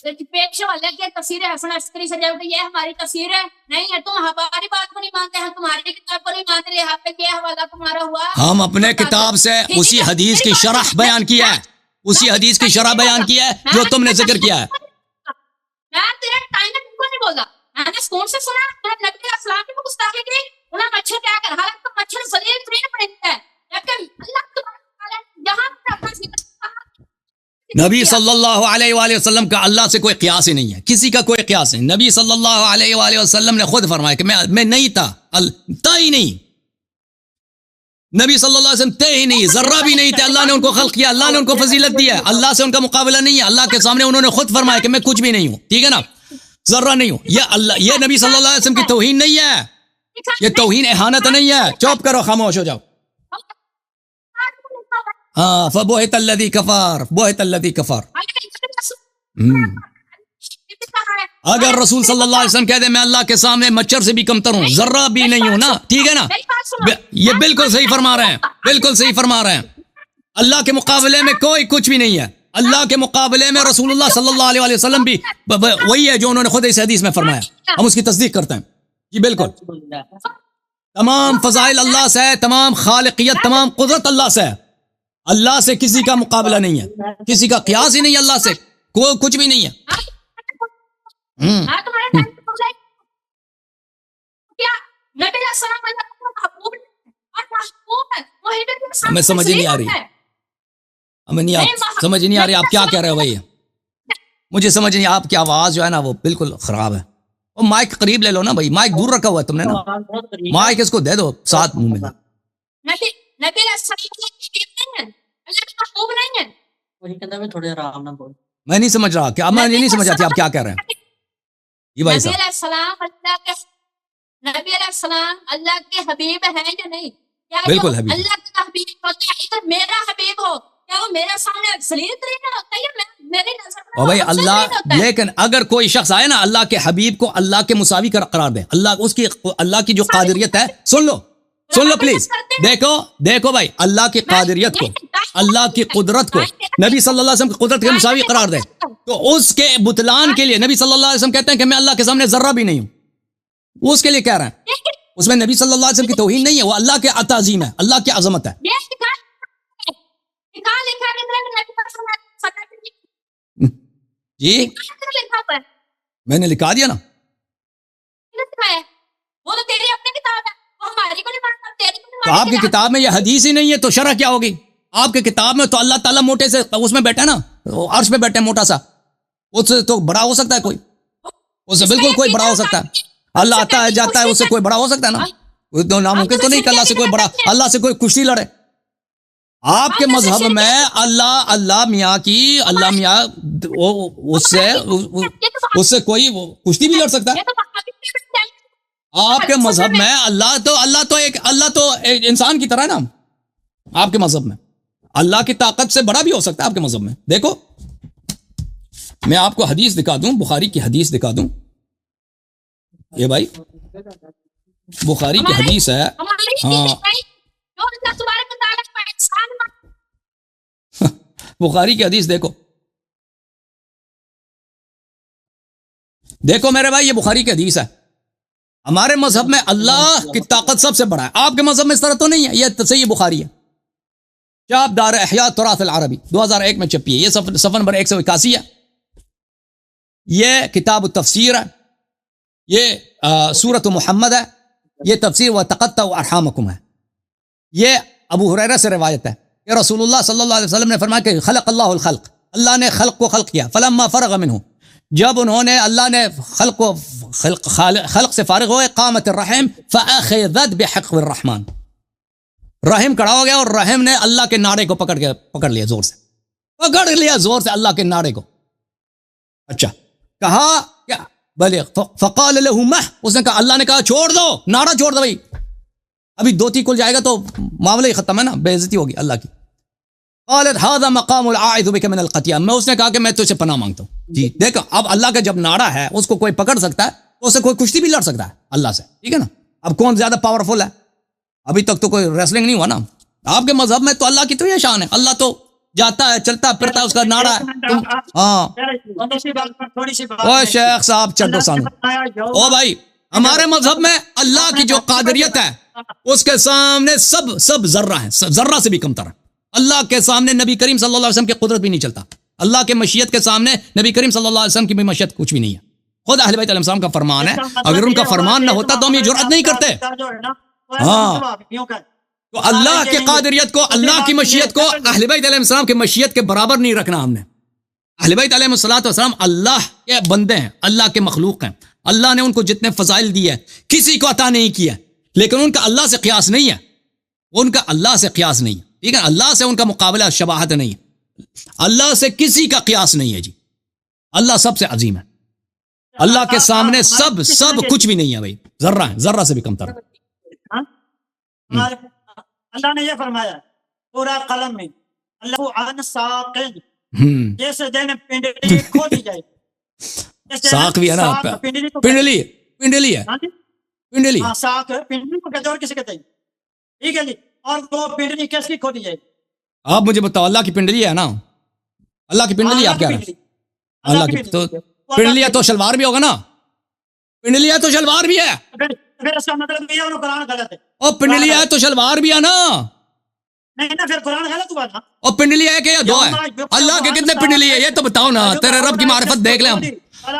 پیشے والے کی تفسیر حسن عسکری سے جب یہ ہماری تفسیر ہے نہیں ہے، تم ہماری بات کو نہیں مانتے ہیں، تمہاری کتاب کو نہیں مانتے، یہاں پہ کیا حوالہ تمہارا ہوا؟ ہم اپنے کتاب سے اسی حدیث کی شرح بیان کیا ہے، اسی حدیث کی شرح بیان کیا ہے جو تم نے ذکر کیا ہے. میں تیرا ٹائم تم کو نہیں بولا، میں نے کون سے سنا نبی علیہ السلام کی گستاخی کی؟ انہیں مچھر کیا کر حالت تو مچھر ذلیل ترین پرندہ ہے، لیکن اللہ تبارک یہاں پر اپنا نبی صلی اللہ علیہ وآلہ وسلم کا اللہ سے کوئی قیاس ہی نہیں ہے، کسی کا کوئی قیاس نہیں. نبی صلی اللہ علیہ وآلہ وسلم نے خود فرمایا کہ میں نہیں تھا ہی نہیں، نبی صلی اللہ علیہ وسلم تھے ہی نہیں، ذرہ بھی نہیں تھے. اللہ نے ان کو خلق کیا، اللہ نے ان کو فضیلت دیا ہے، اللہ سے ان کا مقابلہ نہیں ہے. اللہ کے سامنے انہوں نے خود فرمایا کہ میں کچھ بھی نہیں ہوں، ٹھیک ہے نا، ذرہ نہیں ہوں. یہ نبی صلی اللہ علیہ وسلم کی توہین نہیں ہے، یہ توہین اہانت نہیں ہے. چوپ کرو، خاموش ہو جاؤ. ہاں فبہت الذی کفر، بہت الذی کفر. اگر رسول صلی اللہ علیہ وسلم کہہ دے میں اللہ کے سامنے مچھر سے بھی کمتر ہوں، ذرہ بھی نہیں ہوں نا، ٹھیک ہے نا، یہ بالکل صحیح فرما رہے ہیں، بالکل صحیح فرما رہے ہیں. اللہ کے مقابلے میں کوئی کچھ بھی نہیں ہے. اللہ کے مقابلے میں رسول اللہ صلی اللہ علیہ وسلم بھی وہی ہے جو انہوں نے خود اس حدیث میں فرمایا. ہم اس کی تصدیق کرتے ہیں جی بالکل. تمام فضائل اللہ سے ہے، تمام خالقیت، تمام قدرت اللہ سے ہے. اللہ سے کسی کا مقابلہ نہیں ہے، کسی کا قیاس ہی نہیں ہے، اللہ سے کوئی کچھ بھی نہیں ہے. ہمیں سمجھ نہیں آ رہی، ہمیں نہیں سمجھ نہیں آ رہی آپ کیا کہہ رہے ہو بھائی. مجھے سمجھ نہیں، آپ کی آواز جو ہے نا وہ بالکل خراب ہے. وہ مائک قریب لے لو نا بھائی، مائک دور رکھا ہوا ہے تم نے نا، مائک اس کو دے دو ساتھ منہ میں. میں نہیں سمجھ رہا کیا، میں نہیں سمجھ رہا آپ کیا کہہ رہے ہیں یہ بھائی صاحب. نبی علیہ السلام اللہ کے حبیب ہیں یا نہیں؟ بالکل حبیب. اللہ کا حبیب ہوتا ہے تو میرا حبیب ہو، کیا وہ میرا سامنے ذلیل ترین ہوتا ہے یا میری نظر میں؟ اور بھائی اللہ، لیکن اگر کوئی شخص آئے نا اللہ کے حبیب کو اللہ کے مساوی قرار دے، اللہ کی جو قادریت ہے، سن لو پلیز، دیکھو بھائی، اللہ کی قادریت کو، اللہ کی قدرت کو نبی صلی اللہ علیہ وسلم کی قدرت کے مساوی قرار دے تو اس کے بطلان کے لیے نبی صلی اللہ علیہ وسلم کہتے ہیں کہ میں اللہ کے سامنے ذرہ بھی نہیں ہوں. وہ اس کے لیے کہہ رہے ہیں، اس میں نبی صلی اللہ علیہ وسلم کی توہین نہیں ہے، وہ اللہ کے تعظیم ہے، اللہ کی عظمت ہے. جی میں نے لکھا دیا نا، تو آپ کی کتاب میں یہ حدیث ہی نہیں ہے تو شرح کیا ہوگی؟ آپ کی کتاب میں تو اللہ تعالیٰ موٹے سے اس میں بیٹھا نا، عرش پہ بیٹھے موٹا سا، اس سے تو بڑا ہو سکتا ہے کوئی، اس سے بالکل کوئی بڑا ہو سکتا ہے. اللہ آتا ہے جاتا ہے، اس سے کوئی بڑا ہو سکتا ہے نا، تو ناممکن تو نہیں کہ اللہ سے کوئی بڑا، اللہ سے کوئی کشتی لڑے. آپ کے مذہب میں اللہ میاں اس سے کوئی کشتی بھی لڑ سکتا ہے. آپ کے مذہب میں اللہ تو ایک انسان کی طرح ہے نا. آپ کے مذہب میں اللہ کی طاقت سے بڑا بھی ہو سکتا ہے. آپ کے مذہب میں دیکھو، میں آپ کو حدیث دکھا دوں، بخاری کی حدیث دکھا دوں. یہ بھائی بخاری کی حدیث ہے، ہاں بخاری کی حدیث دیکھو میرے بھائی، یہ بخاری کی حدیث ہے. ہمارے مذہب میں اللہ کی طاقت سب سے بڑا ہے، آپ کے مذہب میں اس طرح تو نہیں ہے. یہ صحیح بخاری ہے، چاپ دار احیاء تراث العربی 2001 میں چھپی ہے، یہ صفحہ نمبر 181 ہے. یہ کتاب التفسیر ہے، یہ سورۃ محمد ہے، یہ تفسیر وتقطعوا ارحامکم ہے. یہ ابو ہریرہ سے روایت ہے کہ رسول اللہ صلی اللہ علیہ وسلم نے فرمایا کہ خلق اللہ الخلق، اللہ نے خلق کو خلق کیا. فلما فرغ منہ، جب اللہ نے خلق سے فارغ ہوئے، قامت الرحم فاخذت بحق الرحمن، رحم کڑا ہو گیا اور رحم نے اللہ کے ناڑے کو پکڑ لیا، زور سے پکڑ لیا، زور سے اللہ کے ناڑے کو. اچھا کہا کیا بلغ فقال له مح، اس نے کہا، اللہ نے کہا چھوڑ دو، ناڑا چھوڑ دو بھائی، ابھی دوتی کل جائے گا تو معاملہ ہی ختم ہے نا، بے عزتی ہوگی اللہ کی. قالت هذا مقام الاعوذ بك من القتيا، میں اس نے کہا کہ میں تجھ سے پناہ مانگتا ہوں. جی دیکھو، اب اللہ کا جب ناڑا ہے اس کو کوئی پکڑ سکتا ہے تو اسے کوئی کشتی بھی لڑ سکتا ہے اللہ سے، ٹھیک ہے نا. اب کون زیادہ پاورفل ہے؟ ابھی تک تو کوئی ریسلنگ نہیں ہوا نا. آپ کے مذہب میں تو اللہ کی تو یہ شان ہے، اللہ تو جاتا ہے چلتا پھرتا ہے اس کا نعرہ ہے ہاں او شیخ صاحب چڈو سامنے او بھائی ہمارے مذہب میں اللہ کی جو قادریت ہے اس کے سامنے سب ذرہ ہے ذرہ سے بھی کم تر ہے اللہ کے سامنے نبی کریم صلی اللہ علیہ وسلم کی قدرت بھی نہیں چلتا اللہ کے مشیت کے سامنے نبی کریم صلی اللہ علیہ وسلم کی بھی مشیت کچھ بھی نہیں ہے خود اہل بیت علیہ السلام کا فرمان ہے اگر ان کا فرمان نہ ہوتا تو ہم یہ جرأت نہیں کرتے ہاں تو اللہ کی قادریت کو اللہ کی مشیت کو اہل بیت علیہ السلام کی مشیت کے برابر نہیں رکھنا ہم نے اہل بیت علیہ السلام اللہ کے بندے ہیں اللہ کے مخلوق ہیں اللہ نے ان کو جتنے فضائل دیے کسی کو عطا نہیں کیا لیکن ان کا اللہ سے قیاس نہیں ہے ان کا اللہ سے قیاس نہیں ہے ٹھیک ہے اللہ سے ان کا مقابلہ شباہت نہیں ہے اللہ سے کسی کا قیاس نہیں ہے جی اللہ سب سے عظیم ہے اللہ کے سامنے سب کچھ بھی نہیں ہے بھائی ذرہ ہے ذرہ سے بھی کم تر اللہ نے یہ فرمایا پورا قلم میں اللہ عن ساقن جیسے دین پنڈلی کھو دی جائے ساق بھی ہے نا پنڈلی ہے پنڈلی ہاں ساق پنڈلی کو کہتے ہیں اور کسے کہتے ہیں ٹھیک ہے جی اور وہ پنڈلی کیس کی کھو دی جائے آپ مجھے بتاؤ اللہ کی پنڈلی ہے نا اللہ کی پنڈلی آپ کیا رہے ہیں اللہ کی تو پنڈلی ہے تو شلوار بھی ہوگا نا پنڈلی ہے تو شلوار بھی ہے پھر اس کا مطلب یہ ہے قرآن غلط ہے اور پنڈلی ہے تو شلوار بھی ہے نا نہیں نا پھر قرآن غلط ہوا نا اور پنڈلی ہے کہ یا دو ہے اللہ کے کتنے پنڈلی ہے یہ تو بتاؤ نا تیرے رب کی معرفت دیکھ لیں ہم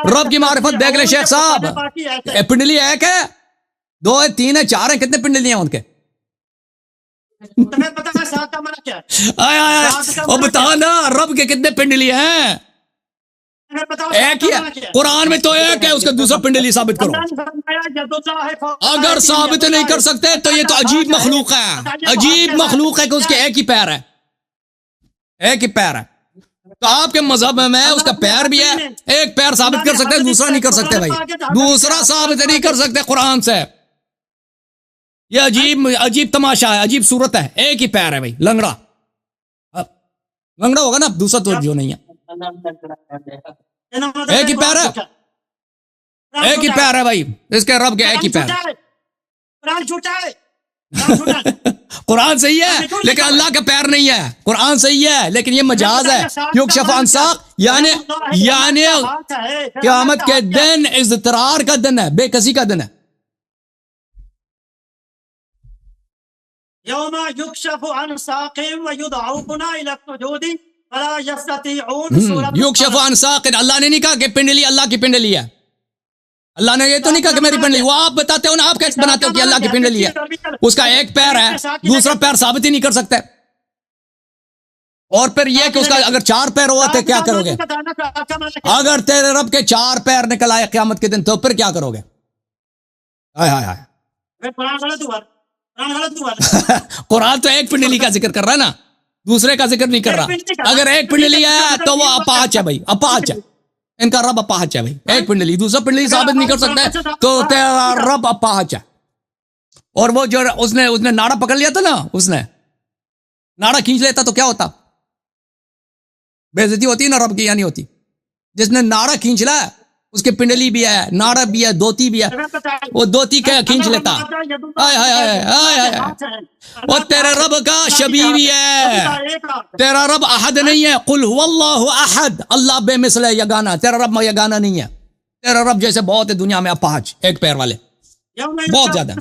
رب کی معرفت دیکھ لیں شیخ صاحب پنڈلی ہے کہ دو ہے تین ہے چار ہیں کتنے پنڈلی ہیں ان کے تمہیں پتہ ہے ساتھ کا معنی کیا ہے اور بتاؤ نا رب کے کتنے پنڈلی ہیں ایک ہی ہے قرآن میں تو ایک ہے اس کا دوسرا پنڈلی ثابت کرو اگر ثابت نہیں کر سکتے تو یہ تو عجیب مخلوق ہے عجیب مخلوق ہے کہ اس کے ایک ہی پیر ہے ایک ہی پیر ہے تو آپ کے مذہب میں اس کا پیر بھی ہے ایک پیر ثابت کر سکتے دوسرا نہیں کر سکتے بھائی دوسرا ثابت نہیں کر سکتے قرآن سے یہ عجیب تماشا ہے عجیب صورت ہے ایک ہی پیر ہے بھائی لنگڑا ہوگا نا دوسرا تو جو نہیں ہے ایک ہی پیر ہے ایک ہی پیر ہے بھائی اس کے رب کے ایک ہی پیر ہے قرآن صحیح ہے لیکن اللہ کا پیر نہیں ہے قرآن صحیح ہے لیکن یہ مجاز ہے یکشف عن ساق یعنی قیامت کے دن اضطرار کا دن ہے بے کسی کا دن ہے یوم یکشف عن ساق ویدعون الی السجود فلا یستطیعون یکشف عن ساق اللہ نے نہیں کہا کہ پنڈلی اللہ کی پنڈلی ہے اللہ نے یہ تو نہیں کہا کہ میری پنڈلی وہ آپ بتاتے ہو نا آپ کیسے بناتے ہو کہ اللہ کی پنڈلی ہے اس کا ایک پیر ہے دوسرا پیر ثابت ہی نہیں کر سکتے اور پھر یہ کہ اس کا اگر چار پیر ہوا تو کیا کرو گے اگر تیرے رب کے چار پیر نکل آئے قیامت کے دن تو پھر کیا کرو گے قرآن تو ایک پنڈلی کا ذکر کر رہا ہے نا دوسرے کا ذکر نہیں کر رہا اگر ایک پنڈلی ہے تو وہ اپاہچ ہے بھائی اپاہچ ہے ان کا رب اپاہچ ہے بھائی ایک پنڈلی دوسرا پنڈلی ثابت نہیں کر سکتے تو تیرا رب اپاہچ ہے اور وہ جو اس نے ناڑا پکڑ لیا تھا نا اس نے ناڑا کھینچ لیتا تو کیا ہوتا بے عزتی ہوتی نا رب کی یا نہیں ہوتی جس نے ناڑا کھینچ لا اس کے پنڈلی بھی ہے ناڑا بھی ہے دوتی بھی ہے وہ دوتی کا کھینچ لیتا وہ تیرے رب کا شبیہ بھی ہے تیرا رب احد نہیں ہے قل هو اللہ احد اللہ بے مثل ہے یگانہ تیرا رب یگانہ نہیں ہے تیرا رب جیسے بہت ہے دنیا میں اپاہج ایک پیر والے بہت زیادہ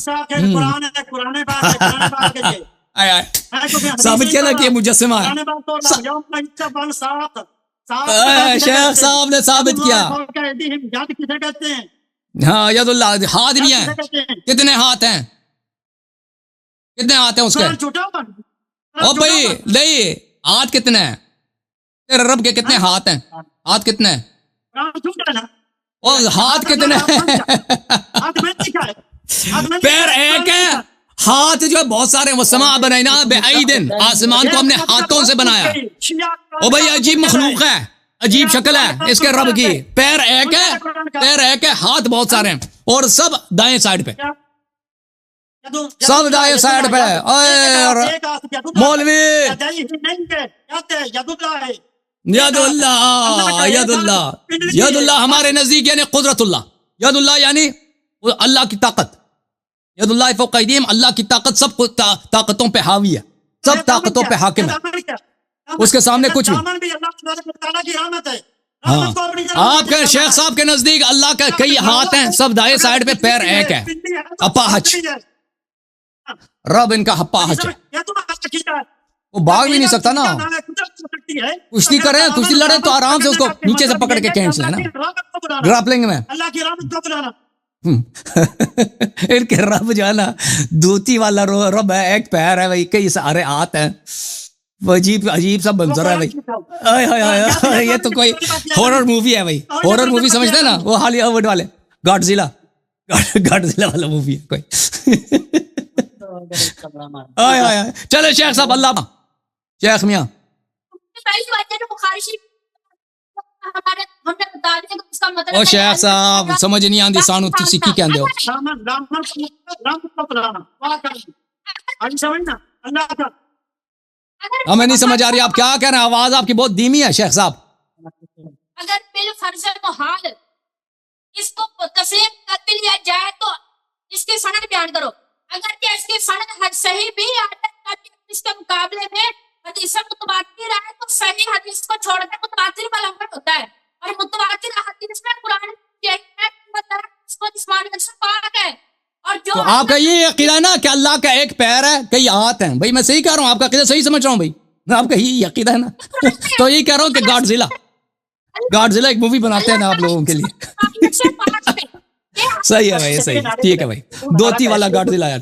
ثابت کیا نا کہ مجسمہ ہے شیخ صاحب نے ثابت کیا ہاں ید اللہ ہاتھ بھی ہیں کتنے ہاتھ ہیں اس کے او بھائی نہیں ہاتھ کتنے ہیں تیرے رب کے کتنے ہاتھ ہیں ہاتھ کتنے ہیں اور ہاتھ کتنے پیر ایک ہے ہاتھ جو بہت سارے وہ سما بنائنا بے ایدن آسمان کو ہم نے ہاتھوں سے بنایا او بھائی عجیب مخلوق ہے عجیب شکل ہے اس کے رب کی پیر ایک ہے ہاتھ بہت سارے ہیں اور سب دائیں سائڈ پہ سب دائیں سائڈ پہ مولوی ید اللہ ہمارے نزدیک یعنی قدرت اللہ ید اللہ یعنی اللہ کی طاقت ید اللہ فوق ایدیہم اللہ کی طاقت سب طاقتوں پہ حاوی ہے سب طاقتوں پہ حاکم ہے اس کے سامنے کچھ بھی. دامن بھی اللہ تبارک و تعالیٰ کی رحمت ہے. ہاں رحمت کو اپنی طرف آپ کے شیخ صاحب کے نزدیک اللہ کے کئی ہاتھ ہیں, سب دائیں سائڈ پہ, پیر ایک ہے. اپاہج, رب ان کا اپاہج ہے, یہ تو عقیدہ ہے. وہ بھاگ بھی نہیں سکتا نا. کشتی کریں, کشتی لڑے تو آرام سے اس کو نیچے سے پکڑ کے کھینچ لیں نا, گراپلنگ میں. اللہ کی رحمت کو بلانا. ان کے رب جو ہے نا دوتی والا رب ہے, ایک پیر ہے بھائی, کئی سارے ہاتھ ہیں. وہ عجیب سا منظر ہے بھائی. آئے ہائے ہائے, یہ تو کوئی ہارر مووی ہے بھائی. ہارر مووی سمجھتے ہیں نا, وہ ہالی ووڈ والے گاڈزیلا والا مووی ہے کوئی. آئے ہائے ہائے, چلے شیخ صاحب, اللہ شیخ میاں. پہلی بات ہے کہ بخاری شریف ہمارے ہم نے بتا دیا کہ اس کا مطلب او شیخ صاحب سمجھ نہیں آندی سانو تسی کی کہندے ہو. ہمیں نہیں سمجھ آ رہی آپ کیا کہہ رہے ہیں, آواز آپ کی بہت دھیمی ہے شیخ صاحب. اگر بالفرض محال اس کو تسلیم کر لیا جائے تو اس کی سند بیان کرو. اگر کہ اس کی سند صحیح بھی آتا ہے اس کے مقابلے میں حدیث متواتر ہے تو صحیح حدیث کو چھوڑ کر متواتر والا عمل ہوتا ہے. اور متواتر حدیث میں قرآن اس کو جسمانی سے پاک ہے. اور جو تو آپ کا یہ عقیدہ ہے نا کہ اللہ کا ایک پیر ہے, کئی ہاتھ ہیں. بھائی میں صحیح کہہ رہا ہوں, آپ کا عقیدہ صحیح سمجھ رہا ہوں بھائی, آپ کا یہ عقیدہ ہے نا. تو یہی کہہ رہا ہوں کہ گاڈزیلا ایک مووی بناتے ہیں نا آپ لوگوں کے لیے. صحیح ہے بھائی, صحیح, ٹھیک ہے بھائی, دوتی والا گاڈزیلا ہے.